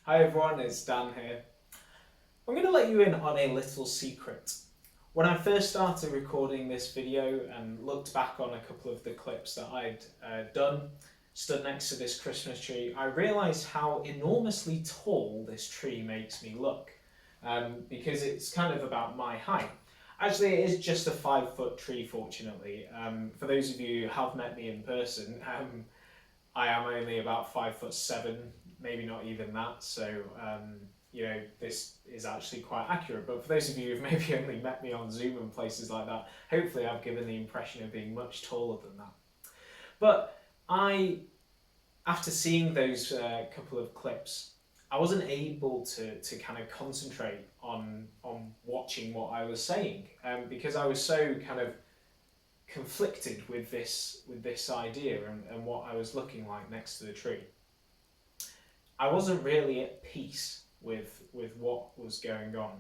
Hi everyone, it's Dan here. I'm going to let you in on a little secret. When I first started recording this video and looked back on a couple of the clips that I'd done, stood next to this Christmas tree, I realised how enormously tall this tree makes me look, because it's kind of about my height. Actually, it is just a 5 foot tree, fortunately. For those of you who have met me in person, I am only about 5'7", maybe not even that. So, this is actually quite accurate. But for those of you who've maybe only met me on Zoom and places like that, hopefully I've given the impression of being much taller than that. But after seeing those couple of clips, I wasn't able to kind of concentrate on watching what I was saying, because I was so kind of conflicted with this idea and what I was looking like next to the tree. I wasn't really at peace with what was going on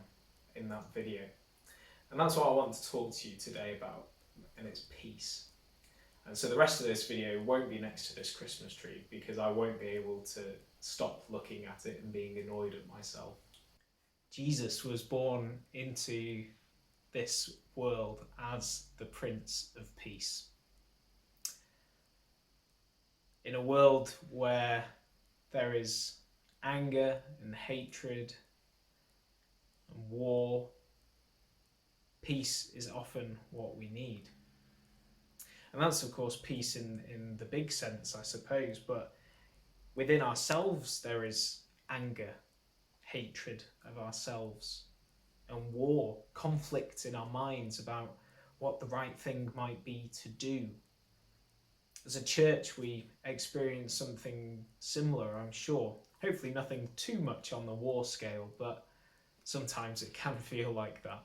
in that video. And that's what I want to talk to you today about, and it's peace. And so the rest of this video won't be next to this Christmas tree because I won't be able to stop looking at it and being annoyed at myself. Jesus was born into this world as the Prince of Peace. In a world where there is anger and hatred and war, peace is often what we need. And that's of course peace in the big sense, I suppose, but within ourselves there is anger, hatred of ourselves, and war, conflict in our minds about what the right thing might be to do. As a church, we experience something similar, I'm sure. Hopefully nothing too much on the war scale, but sometimes it can feel like that.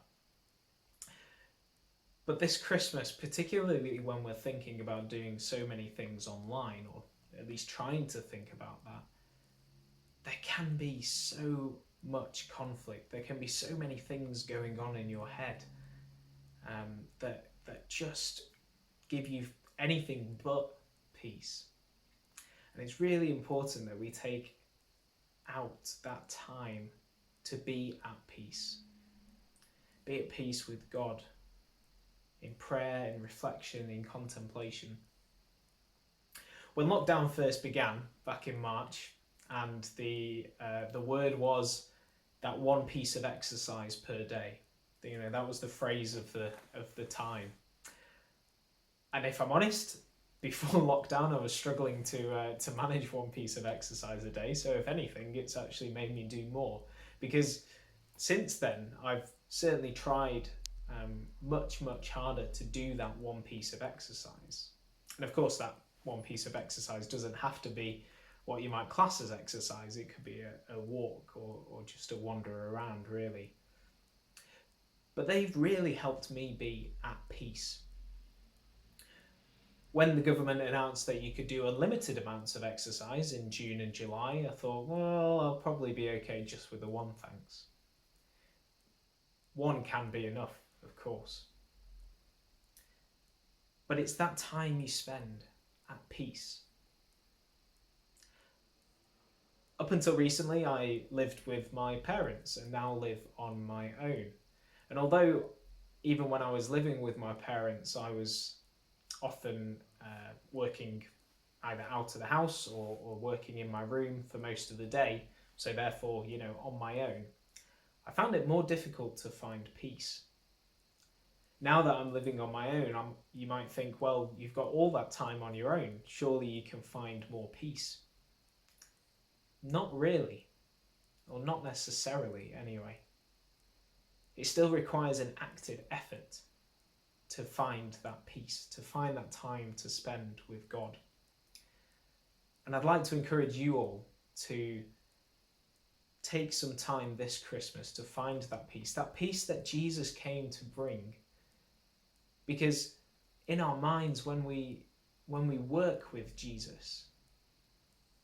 But this Christmas, particularly when we're thinking about doing so many things online, or at least trying to think about that, there can be so much conflict. There can be so many things going on in your head that just give you anything but peace. And it's really important that we take out that time to be at peace. Be at peace with God, in prayer, in reflection, in contemplation. When lockdown first began back in March, and the word was that one piece of exercise per day. That was the phrase of the time. And if I'm honest, before lockdown, I was struggling to manage one piece of exercise a day. So if anything, it's actually made me do more, because since then I've certainly tried much harder to do that one piece of exercise. And of course, that one piece of exercise doesn't have to be what you might class as exercise. It could be a walk or just a wander around, really. But they've really helped me be at peace. When the government announced that you could do unlimited amounts of exercise in June and July, I thought, well, I'll probably be okay just with the one, thanks. One can be enough, of course. But it's that time you spend at peace. Up until recently, I lived with my parents and now live on my own. And although even when I was living with my parents, I was often working either out of the house or working in my room for most of the day, so therefore, on my own, I found it more difficult to find peace. Now that I'm living on my own, you might think, well, you've got all that time on your own, surely you can find more peace. Not really, or not necessarily anyway. It still requires an active effort to find that peace, to find that time to spend with God. And I'd like to encourage you all to take some time this Christmas to find that peace that Jesus came to bring. Because in our minds, when we work with Jesus,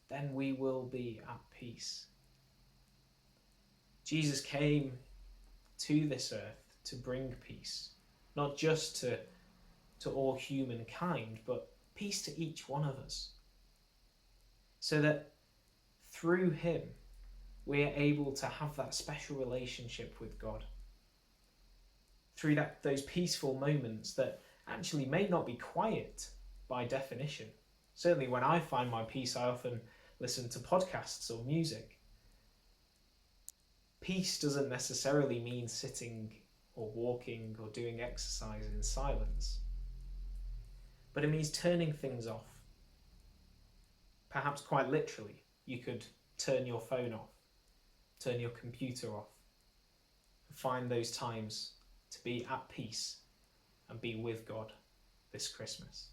then we will be at peace. Jesus came to this earth to bring peace, not just to all humankind, but peace to each one of us. So that through him, we're able to have that special relationship with God. Through those peaceful moments that actually may not be quiet by definition. Certainly when I find my peace, I often listen to podcasts or music. Peace doesn't necessarily mean sitting or walking or doing exercise in silence, but it means turning things off. Perhaps quite literally, you could turn your phone off, turn your computer off, and find those times to be at peace and be with God this Christmas.